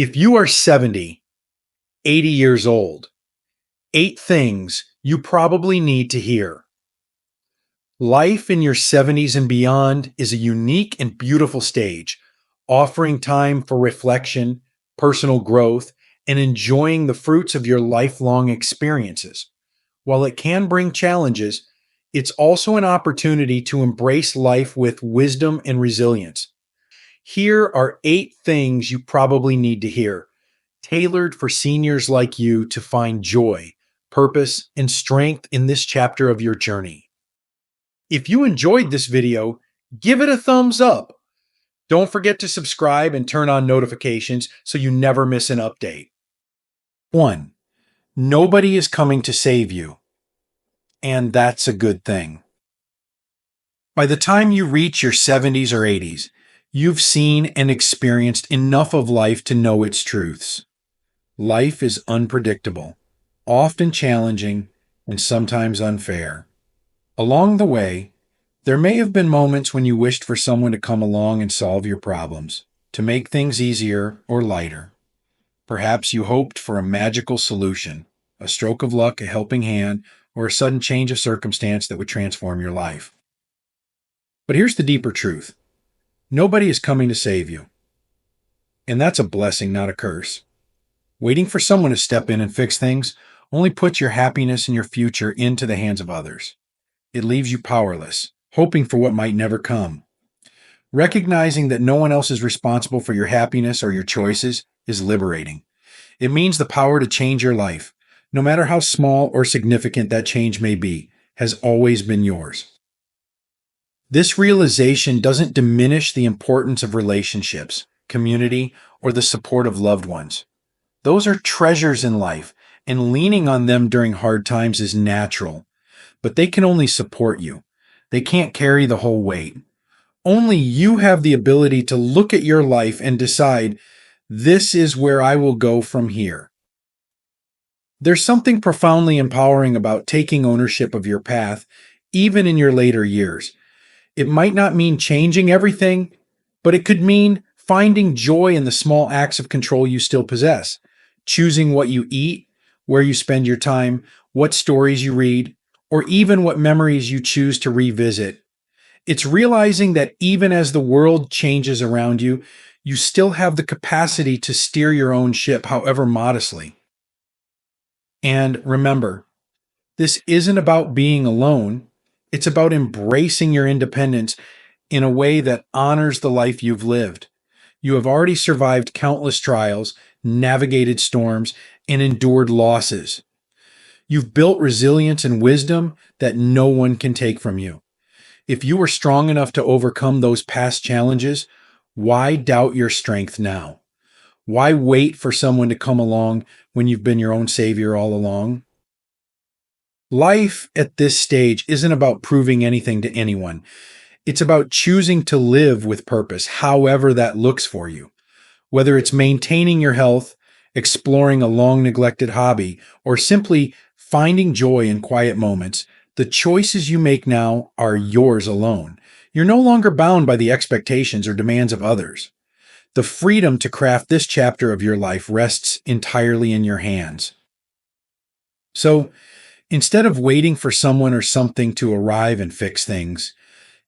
If you are 70, 80 years old, 8 things you probably need to hear. Life in your 70s and beyond is a unique and beautiful stage, offering time for reflection, personal growth, and enjoying the fruits of your lifelong experiences. While it can bring challenges, it's also an opportunity to embrace life with wisdom and resilience. Here are 8 things you probably need to hear, tailored for seniors like you to find joy, purpose, and strength in this chapter of your journey. If you enjoyed this video, give it a thumbs up. Don't forget to subscribe and turn on notifications so you never miss an update. 1. Nobody is coming to save you. And that's a good thing. By the time you reach your 70s or 80s, you've seen and experienced enough of life to know its truths. Life is unpredictable, often challenging, and sometimes unfair. Along the way, there may have been moments when you wished for someone to come along and solve your problems, to make things easier or lighter. Perhaps you hoped for a magical solution, a stroke of luck, a helping hand, or a sudden change of circumstance that would transform your life. But here's the deeper truth. Nobody is coming to save you. And that's a blessing, not a curse. Waiting for someone to step in and fix things only puts your happiness and your future into the hands of others. It leaves you powerless, hoping for what might never come. Recognizing that no one else is responsible for your happiness or your choices is liberating. It means the power to change your life, no matter how small or significant that change may be, has always been yours. This realization doesn't diminish the importance of relationships, community, or the support of loved ones. Those are treasures in life, and leaning on them during hard times is natural. But they can only support you. They can't carry the whole weight. Only you have the ability to look at your life and decide, this is where I will go from here. There's something profoundly empowering about taking ownership of your path, even in your later years. It might not mean changing everything, but it could mean finding joy in the small acts of control you still possess, choosing what you eat, where you spend your time, what stories you read, or even what memories you choose to revisit. It's realizing that even as the world changes around you, you still have the capacity to steer your own ship, however modestly. And remember, this isn't about being alone. It's about embracing your independence in a way that honors the life you've lived. You have already survived countless trials, navigated storms, and endured losses. You've built resilience and wisdom that no one can take from you. If you were strong enough to overcome those past challenges, why doubt your strength now? Why wait for someone to come along when you've been your own savior all along? Life at this stage isn't about proving anything to anyone. It's about choosing to live with purpose, however that looks for you. Whether it's maintaining your health, exploring a long-neglected hobby, or simply finding joy in quiet moments, the choices you make now are yours alone. You're no longer bound by the expectations or demands of others. The freedom to craft this chapter of your life rests entirely in your hands. So, instead of waiting for someone or something to arrive and fix things,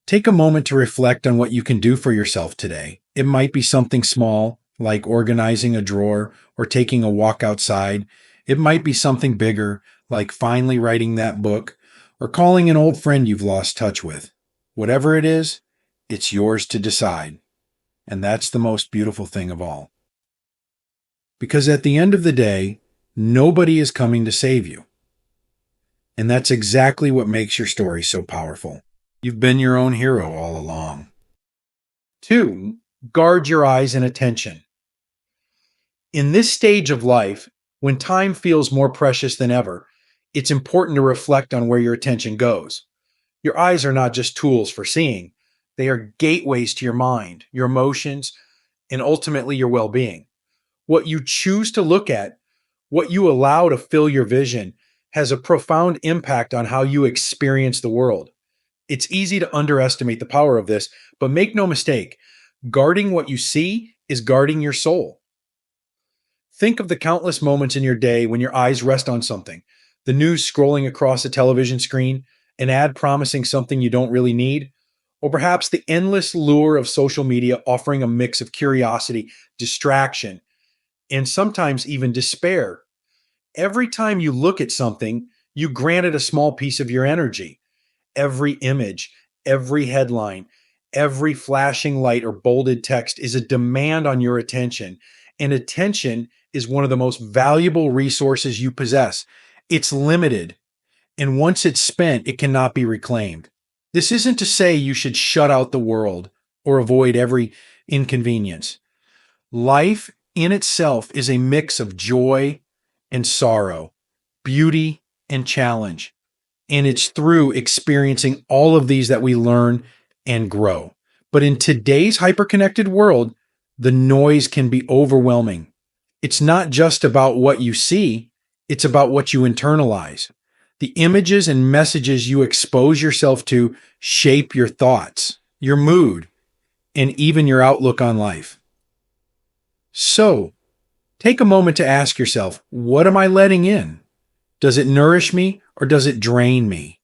take a moment to reflect on what you can do for yourself today. It might be something small, like organizing a drawer or taking a walk outside. It might be something bigger, like finally writing that book or calling an old friend you've lost touch with. Whatever it is, it's yours to decide. And that's the most beautiful thing of all. Because at the end of the day, nobody is coming to save you. And that's exactly what makes your story so powerful. You've been your own hero all along. 2. Guard your eyes and attention. In this stage of life, when time feels more precious than ever, it's important to reflect on where your attention goes. Your eyes are not just tools for seeing. They are gateways to your mind, your emotions, and ultimately your well-being. What you choose to look at, what you allow to fill your vision, has a profound impact on how you experience the world. It's easy to underestimate the power of this, but make no mistake, guarding what you see is guarding your soul. Think of the countless moments in your day when your eyes rest on something: the news scrolling across a television screen, an ad promising something you don't really need, or perhaps the endless lure of social media offering a mix of curiosity, distraction, and sometimes even despair. Every time you look at something, you grant it a small piece of your energy. Every image, every headline, every flashing light or bolded text is a demand on your attention. And attention is one of the most valuable resources you possess. It's limited, and once it's spent, it cannot be reclaimed. This isn't to say you should shut out the world or avoid every inconvenience. Life in itself is a mix of joy and sorrow, beauty and challenge. And it's through experiencing all of these that we learn and grow. But in today's hyperconnected world, the noise can be overwhelming. It's not just about what you see, it's about what you internalize. The images and messages you expose yourself to shape your thoughts, your mood, and even your outlook on life. So, take a moment to ask yourself, what am I letting in? Does it nourish me or does it drain me?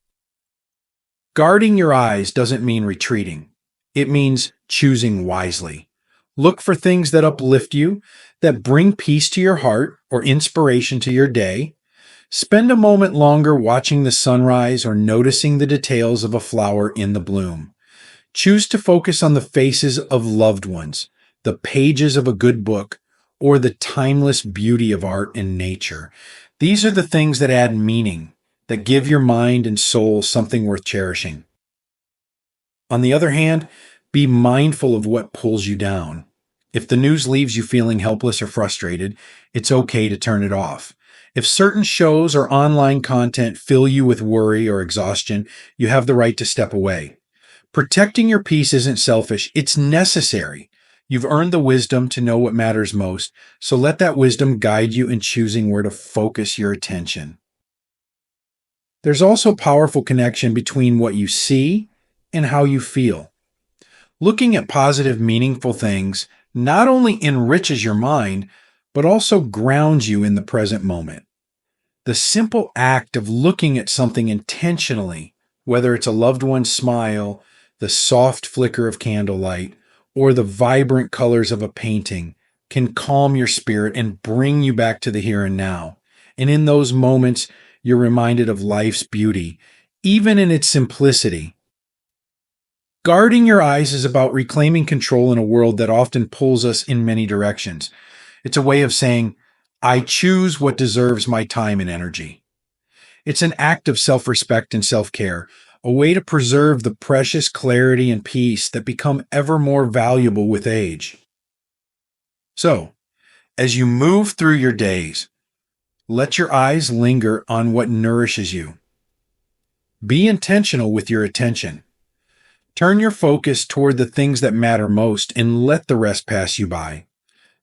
Guarding your eyes doesn't mean retreating. It means choosing wisely. Look for things that uplift you, that bring peace to your heart or inspiration to your day. Spend a moment longer watching the sunrise or noticing the details of a flower in the bloom. Choose to focus on the faces of loved ones, the pages of a good book, or the timeless beauty of art and nature. These are the things that add meaning, that give your mind and soul something worth cherishing. On the other hand, be mindful of what pulls you down. If the news leaves you feeling helpless or frustrated, it's okay to turn it off. If certain shows or online content fill you with worry or exhaustion, you have the right to step away. Protecting your peace isn't selfish, it's necessary. You've earned the wisdom to know what matters most, so let that wisdom guide you in choosing where to focus your attention. There's also a powerful connection between what you see and how you feel. Looking at positive, meaningful things not only enriches your mind, but also grounds you in the present moment. The simple act of looking at something intentionally, whether it's a loved one's smile, the soft flicker of candlelight, or the vibrant colors of a painting, can calm your spirit and bring you back to the here and now. And in those moments, you're reminded of life's beauty, even in its simplicity. Guarding your eyes is about reclaiming control in a world that often pulls us in many directions. It's a way of saying, I choose what deserves my time and energy. It's an act of self-respect and self-care, a way to preserve the precious clarity and peace that become ever more valuable with age. So, as you move through your days, let your eyes linger on what nourishes you. Be intentional with your attention. Turn your focus toward the things that matter most and let the rest pass you by.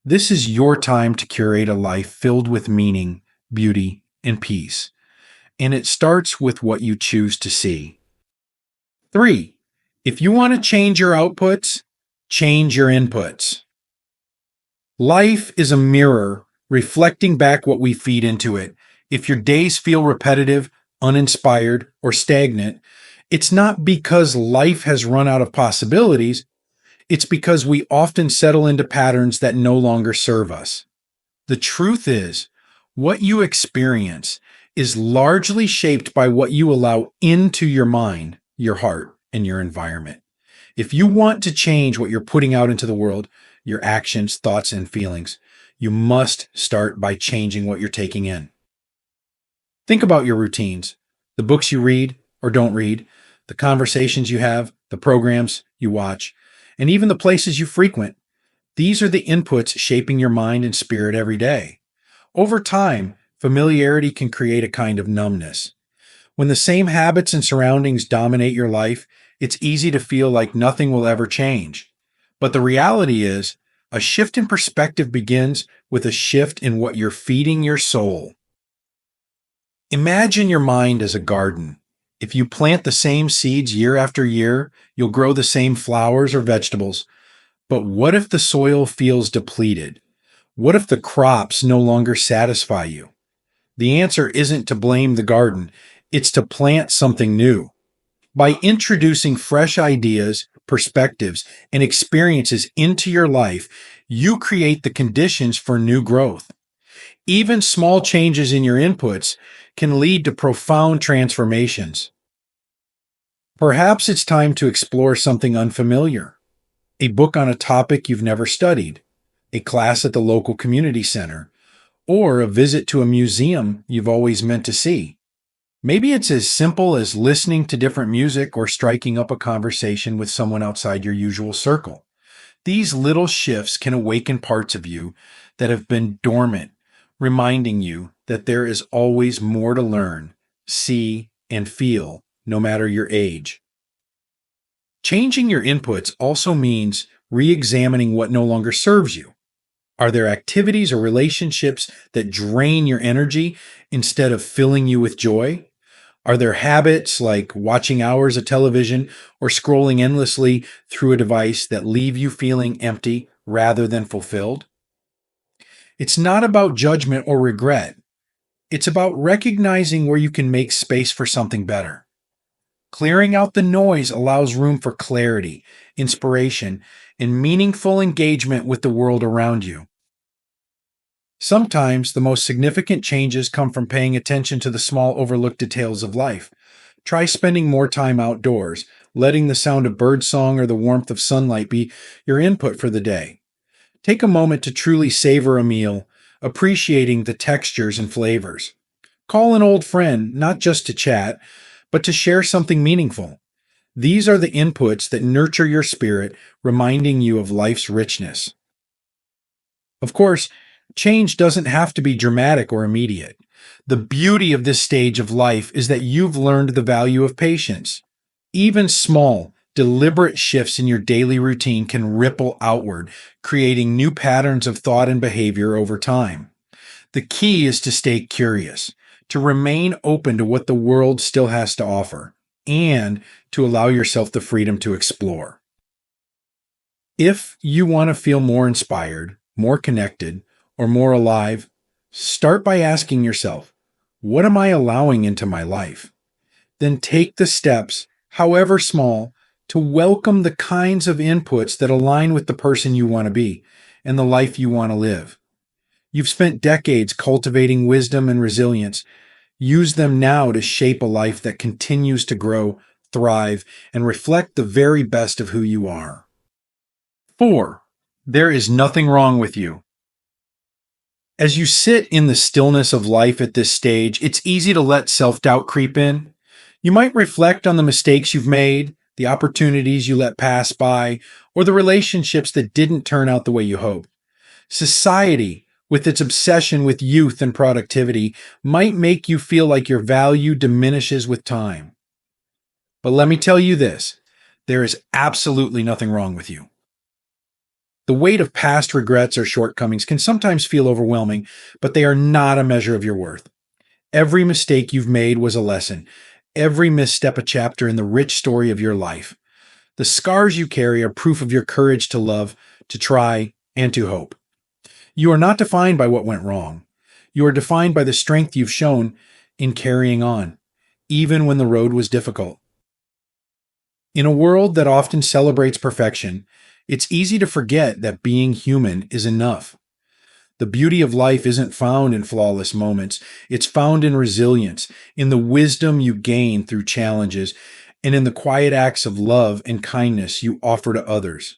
This is your time to curate a life filled with meaning, beauty, and peace. And it starts with what you choose to see. 3. If you want to change your outputs, change your inputs. Life is a mirror reflecting back what we feed into it. If your days feel repetitive, uninspired, or stagnant, it's not because life has run out of possibilities. It's because we often settle into patterns that no longer serve us. The truth is, what you experience is largely shaped by what you allow into your mind, your heart, and your environment. If you want to change what you're putting out into the world, your actions, thoughts, and feelings, you must start by changing what you're taking in. Think about your routines, the books you read or don't read, the conversations you have, the programs you watch, and even the places you frequent. These are the inputs shaping your mind and spirit every day. Over time, familiarity can create a kind of numbness. When the same habits and surroundings dominate your life, it's easy to feel like nothing will ever change. But the reality is, a shift in perspective begins with a shift in what you're feeding your soul. Imagine your mind as a garden. If you plant the same seeds year after year, you'll grow the same flowers or vegetables. But what if the soil feels depleted? What if the crops no longer satisfy you? The answer isn't to blame the garden, it's to plant something new. By introducing fresh ideas, perspectives, and experiences into your life, you create the conditions for new growth. Even small changes in your inputs can lead to profound transformations. Perhaps it's time to explore something unfamiliar, a book on a topic you've never studied, a class at the local community center, or a visit to a museum you've always meant to see. Maybe it's as simple as listening to different music or striking up a conversation with someone outside your usual circle. These little shifts can awaken parts of you that have been dormant, reminding you that there is always more to learn, see, and feel, no matter your age. Changing your inputs also means re-examining what no longer serves you. Are there activities or relationships that drain your energy instead of filling you with joy? Are there habits like watching hours of television or scrolling endlessly through a device that leave you feeling empty rather than fulfilled? It's not about judgment or regret. It's about recognizing where you can make space for something better. Clearing out the noise allows room for clarity, inspiration, and meaningful engagement with the world around you. Sometimes the most significant changes come from paying attention to the small overlooked details of life. Try spending more time outdoors, letting the sound of birdsong or the warmth of sunlight be your input for the day. Take a moment to truly savor a meal, appreciating the textures and flavors. Call an old friend, not just to chat, but to share something meaningful. These are the inputs that nurture your spirit, reminding you of life's richness. Of course, change doesn't have to be dramatic or immediate. The beauty of this stage of life is that you've learned the value of patience. Even small, deliberate shifts in your daily routine can ripple outward, creating new patterns of thought and behavior over time. The key is to stay curious, to remain open to what the world still has to offer, and to allow yourself the freedom to explore. If you want to feel more inspired, more connected, or more alive, start by asking yourself, what am I allowing into my life? Then take the steps, however small, to welcome the kinds of inputs that align with the person you want to be and the life you want to live. You've spent decades cultivating wisdom and resilience. Use them now to shape a life that continues to grow, thrive, and reflect the very best of who you are. 4. There is nothing wrong with you. As you sit in the stillness of life at this stage, it's easy to let self-doubt creep in. You might reflect on the mistakes you've made, the opportunities you let pass by, or the relationships that didn't turn out the way you hoped. Society, with its obsession with youth and productivity, might make you feel like your value diminishes with time. But let me tell you this, there is absolutely nothing wrong with you. The weight of past regrets or shortcomings can sometimes feel overwhelming, but they are not a measure of your worth. Every mistake you've made was a lesson, every misstep a chapter in the rich story of your life. The scars you carry are proof of your courage to love, to try, and to hope. You are not defined by what went wrong. You are defined by the strength you've shown in carrying on, even when the road was difficult. In a world that often celebrates perfection, it's easy to forget that being human is enough. The beauty of life isn't found in flawless moments. It's found in resilience, in the wisdom you gain through challenges, and in the quiet acts of love and kindness you offer to others.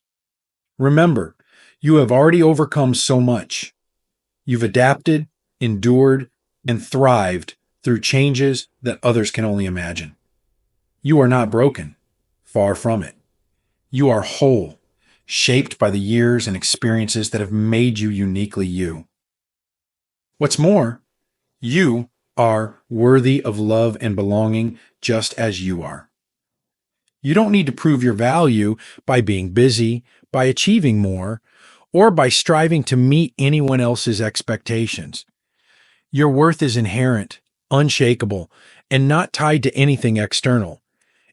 Remember, you have already overcome so much. You've adapted, endured, and thrived through changes that others can only imagine. You are not broken. Far from it. You are whole, shaped by the years and experiences that have made you uniquely you. What's more, you are worthy of love and belonging just as you are. You don't need to prove your value by being busy, by achieving more, or by striving to meet anyone else's expectations. Your worth is inherent, unshakable, and not tied to anything external.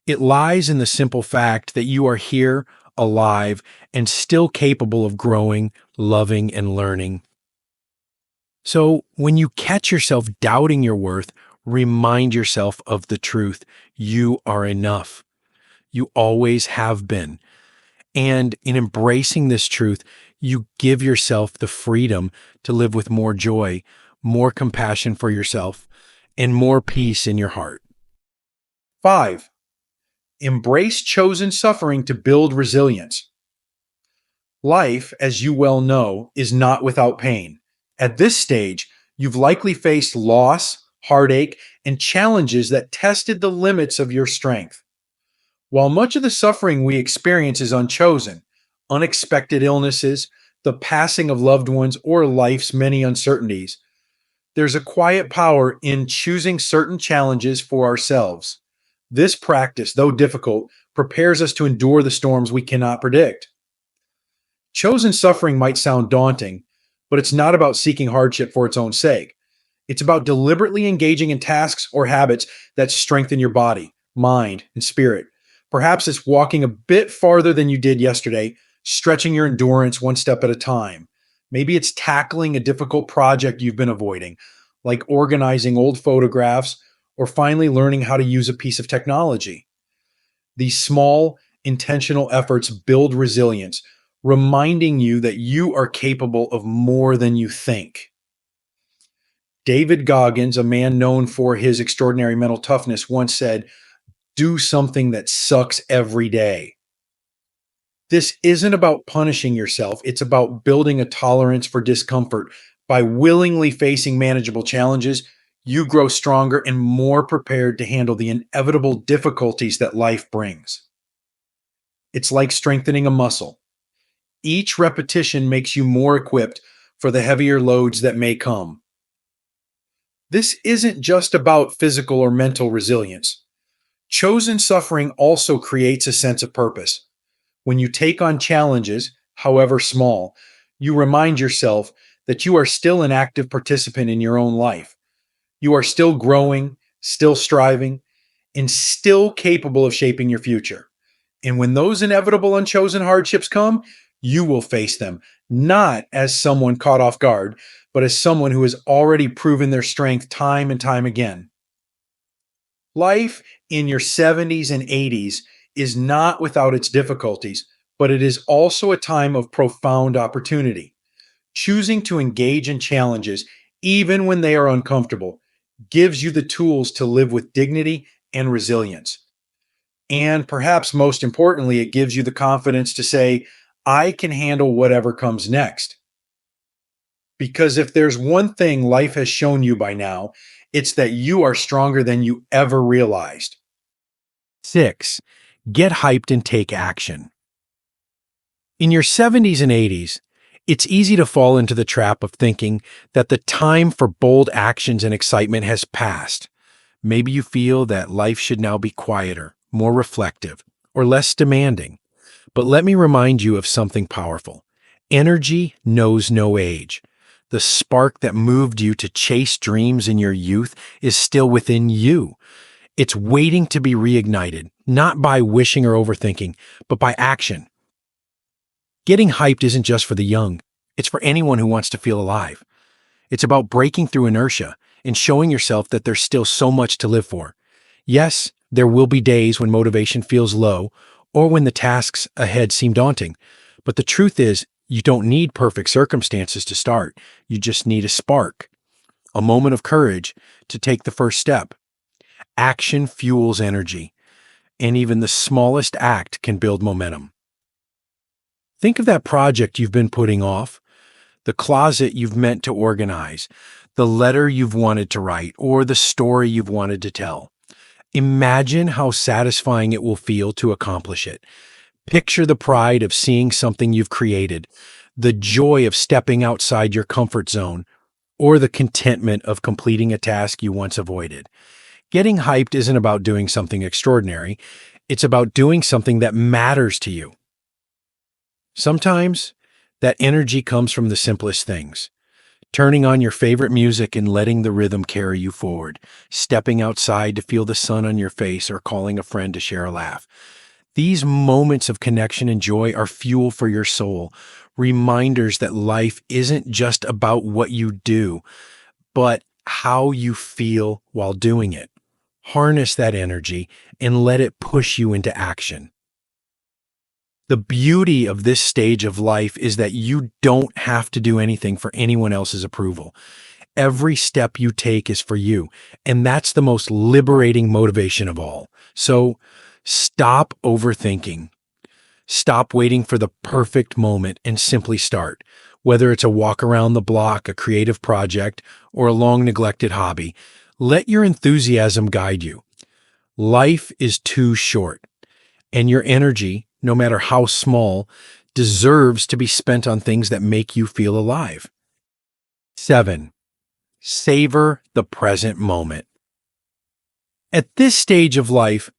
It lies in the simple fact that you are here, alive, and still capable of growing, loving, and learning. So when you catch yourself doubting your worth, remind yourself of the truth. You are enough. You always have been. And in embracing this truth, you give yourself the freedom to live with more joy, more compassion for yourself, and more peace in your heart. 5. Embrace chosen suffering to build resilience. Life, as you well know, is not without pain. At this stage, you've likely faced loss, heartache, and challenges that tested the limits of your strength. While much of the suffering we experience is unchosen, unexpected illnesses, the passing of loved ones, or life's many uncertainties, there's a quiet power in choosing certain challenges for ourselves. This practice, though difficult, prepares us to endure the storms we cannot predict. Chosen suffering might sound daunting, but it's not about seeking hardship for its own sake. It's about deliberately engaging in tasks or habits that strengthen your body, mind, and spirit. Perhaps it's walking a bit farther than you did yesterday, stretching your endurance one step at a time. Maybe it's tackling a difficult project you've been avoiding, like organizing old photographs or finally learning how to use a piece of technology. These small, intentional efforts build resilience, reminding you that you are capable of more than you think. David Goggins, a man known for his extraordinary mental toughness, once said, "Do something that sucks every day." This isn't about punishing yourself, it's about building a tolerance for discomfort. By willingly facing manageable challenges, you grow stronger and more prepared to handle the inevitable difficulties that life brings. It's like strengthening a muscle. Each repetition makes you more equipped for the heavier loads that may come. This isn't just about physical or mental resilience. Chosen suffering also creates a sense of purpose. When you take on challenges, however small, you remind yourself that you are still an active participant in your own life. You are still growing, still striving, and still capable of shaping your future. And when those inevitable unchosen hardships come, you will face them, not as someone caught off guard, but as someone who has already proven their strength time and time again. Life in your 70s and 80s is not without its difficulties, but it is also a time of profound opportunity. Choosing to engage in challenges, even when they are uncomfortable, gives you the tools to live with dignity and resilience. And perhaps most importantly, it gives you the confidence to say, I can handle whatever comes next. Because if there's one thing life has shown you by now, it's that you are stronger than you ever realized. 6. Get hyped and take action. In your 70s and 80s, it's easy to fall into the trap of thinking that the time for bold actions and excitement has passed. Maybe you feel that life should now be quieter, more reflective, or less demanding. But let me remind you of something powerful. Energy knows no age. The spark that moved you to chase dreams in your youth is still within you. It's waiting to be reignited, not by wishing or overthinking, but by action. Getting hyped isn't just for the young. It's for anyone who wants to feel alive. It's about breaking through inertia and showing yourself that there's still so much to live for. Yes, there will be days when motivation feels low or when the tasks ahead seem daunting. But the truth is, you don't need perfect circumstances to start. You just need a spark, a moment of courage to take the first step. Action fuels energy, and even the smallest act can build momentum. Think of that project you've been putting off, the closet you've meant to organize, the letter you've wanted to write, or the story you've wanted to tell. Imagine how satisfying it will feel to accomplish it. Picture the pride of seeing something you've created, the joy of stepping outside your comfort zone, or the contentment of completing a task you once avoided. Getting hyped isn't about doing something extraordinary. It's about doing something that matters to you. Sometimes that energy comes from the simplest things. Turning on your favorite music and letting the rhythm carry you forward, stepping outside to feel the sun on your face, or calling a friend to share a laugh. These moments of connection and joy are fuel for your soul, reminders that life isn't just about what you do, but how you feel while doing it. Harness that energy and let it push you into action. The beauty of this stage of life is that you don't have to do anything for anyone else's approval. Every step you take is for you, and that's the most liberating motivation of all. So stop overthinking. Stop waiting for the perfect moment and simply start. Whether it's a walk around the block, a creative project, or a long neglected hobby, let your enthusiasm guide you. Life is too short, and your energy, no matter how small, deserves to be spent on things that make you feel alive. 7. Savor the present moment. At this stage of life,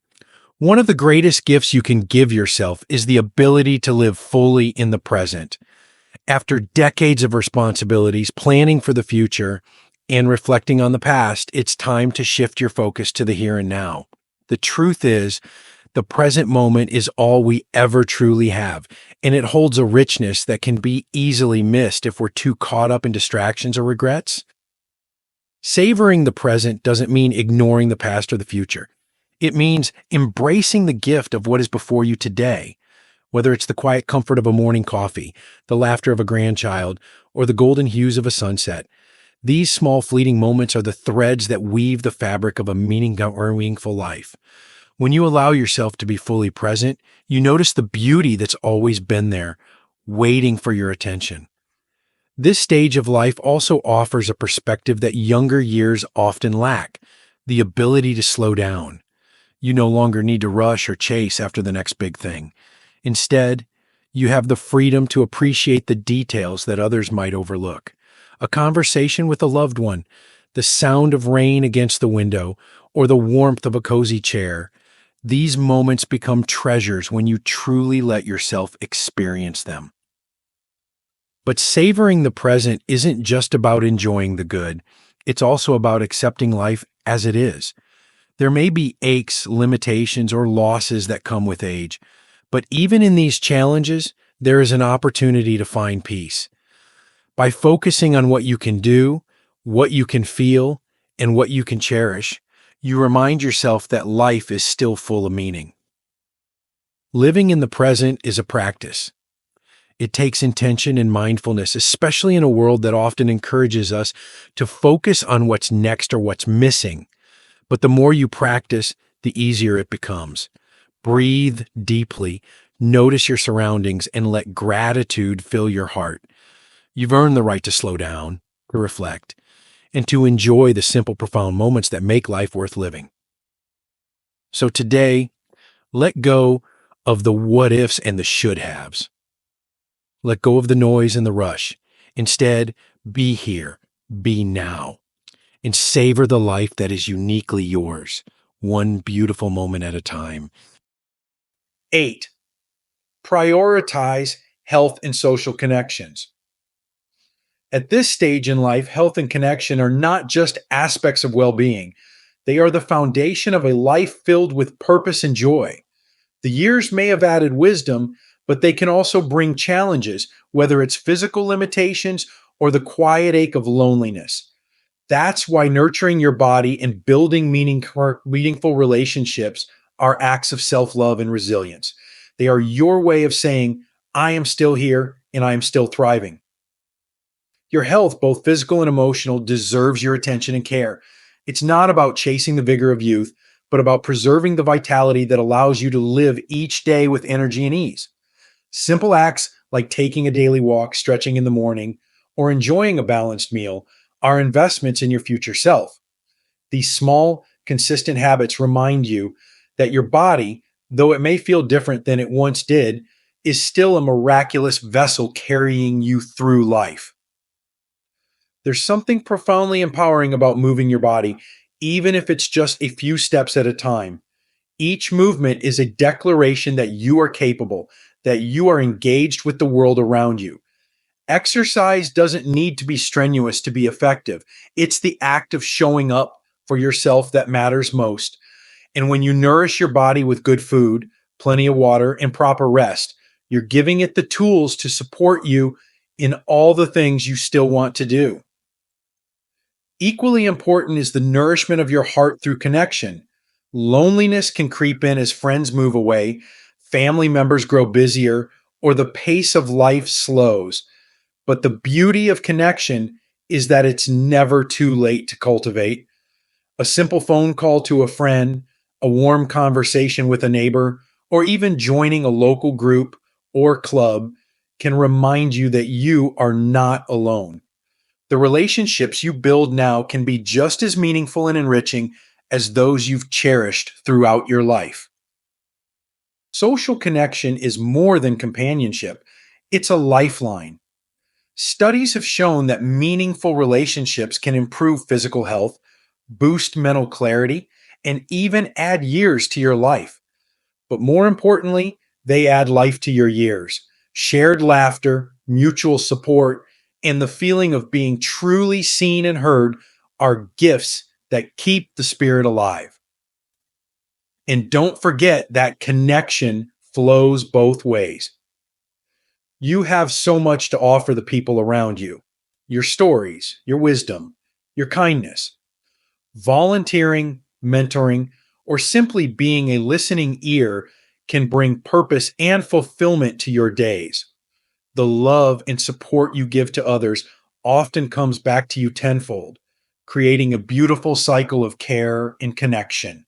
one of the greatest gifts you can give yourself is the ability to live fully in the present. After decades of responsibilities, planning for the future, and reflecting on the past, it's time to shift your focus to the here and now. The truth is, the present moment is all we ever truly have, and it holds a richness that can be easily missed if we're too caught up in distractions or regrets. Savoring the present doesn't mean ignoring the past or the future. It means embracing the gift of what is before you today, whether it's the quiet comfort of a morning coffee, the laughter of a grandchild, or the golden hues of a sunset. These small fleeting moments are the threads that weave the fabric of a meaningful life. When you allow yourself to be fully present, you notice the beauty that's always been there, waiting for your attention. This stage of life also offers a perspective that younger years often lack, the ability to slow down. You no longer need to rush or chase after the next big thing. Instead, you have the freedom to appreciate the details that others might overlook. A conversation with a loved one, the sound of rain against the window, or the warmth of a cozy chair. These moments become treasures when you truly let yourself experience them. But savoring the present isn't just about enjoying the good. It's also about accepting life as it is. There may be aches, limitations, or losses that come with age, but even in these challenges, there is an opportunity to find peace. By focusing on what you can do, what you can feel, and what you can cherish, you remind yourself that life is still full of meaning. Living in the present is a practice. It takes intention and mindfulness, especially in a world that often encourages us to focus on what's next or what's missing. But the more you practice, the easier it becomes. Breathe deeply, notice your surroundings, and let gratitude fill your heart. You've earned the right to slow down, to reflect, and to enjoy the simple, profound moments that make life worth living. So today, let go of the what ifs and the should haves. Let go of the noise and the rush. Instead, be here, be now, and savor the life that is uniquely yours, one beautiful moment at a time. 8. Prioritize health and social connections. At this stage in life, health and connection are not just aspects of well-being. They are the foundation of a life filled with purpose and joy. The years may have added wisdom, but they can also bring challenges, whether it's physical limitations or the quiet ache of loneliness. That's why nurturing your body and building meaningful relationships are acts of self-love and resilience. They are your way of saying, I am still here and I am still thriving. Your health, both physical and emotional, deserves your attention and care. It's not about chasing the vigor of youth, but about preserving the vitality that allows you to live each day with energy and ease. Simple acts like taking a daily walk, stretching in the morning, or enjoying a balanced meal are investments in your future self. These small, consistent habits remind you that your body, though it may feel different than it once did, is still a miraculous vessel carrying you through life. There's something profoundly empowering about moving your body, even if it's just a few steps at a time. Each movement is a declaration that you are capable, that you are engaged with the world around you. Exercise doesn't need to be strenuous to be effective. It's the act of showing up for yourself that matters most. And when you nourish your body with good food, plenty of water, and proper rest, You're giving it the tools to support you in all the things you still want to do. Equally important is the nourishment of your heart through connection. Loneliness can creep in as friends move away, family members grow busier, or the pace of life slows. But the beauty of connection is that it's never too late to cultivate. A simple phone call to a friend, a warm conversation with a neighbor, or even joining a local group or club can remind you that you are not alone. The relationships you build now can be just as meaningful and enriching as those you've cherished throughout your life. Social connection is more than companionship, it's a lifeline. Studies have shown that meaningful relationships can improve physical health, boost mental clarity, and even add years to your life. But more importantly, they add life to your years. Shared laughter, mutual support, and the feeling of being truly seen and heard are gifts that keep the spirit alive. And don't forget that connection flows both ways. You have so much to offer the people around you: your stories, your wisdom, your kindness. Volunteering, mentoring, or simply being a listening ear can bring purpose and fulfillment to your days. The love and support you give to others often comes back to you tenfold, creating a beautiful cycle of care and connection.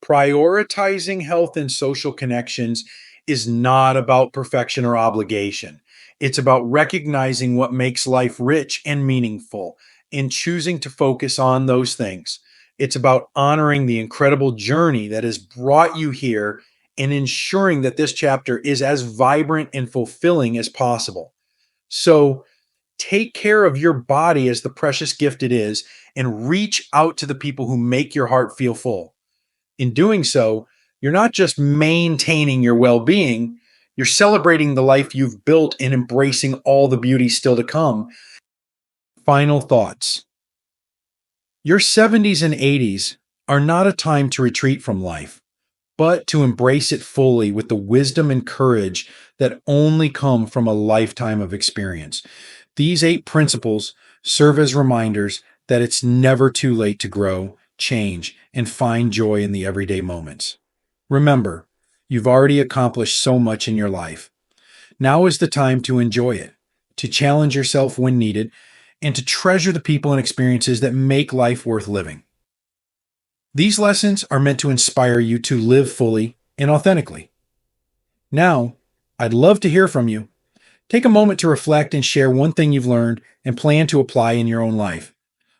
Prioritizing health and social connections is not about perfection or obligation. It's about recognizing what makes life rich and meaningful and choosing to focus on those things. It's about honoring the incredible journey that has brought you here and ensuring that this chapter is as vibrant and fulfilling as possible. So, take care of your body as the precious gift it is and reach out to the people who make your heart feel full. In doing so, you're not just maintaining your well being, you're celebrating the life you've built and embracing all the beauty still to come. Final thoughts. Your 70s and 80s are not a time to retreat from life, but to embrace it fully with the wisdom and courage that only come from a lifetime of experience. These 8 principles serve as reminders that it's never too late to grow, change, and find joy in the everyday moments. Remember, you've already accomplished so much in your life. Now is the time to enjoy it, to challenge yourself when needed, and to treasure the people and experiences that make life worth living. These lessons are meant to inspire you to live fully and authentically. Now, I'd love to hear from you. Take a moment to reflect and share one thing you've learned and plan to apply in your own life.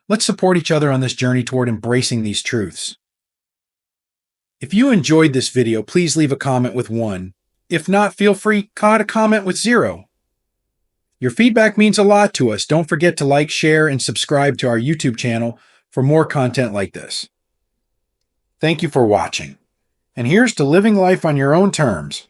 Let's support each other on this journey toward embracing these truths. If you enjoyed this video, please leave a comment with 1. If not, feel free to comment with 0. Your feedback means a lot to us. Don't forget to like, share, and subscribe to our YouTube channel for more content like this. Thank you for watching. And here's to living life on your own terms.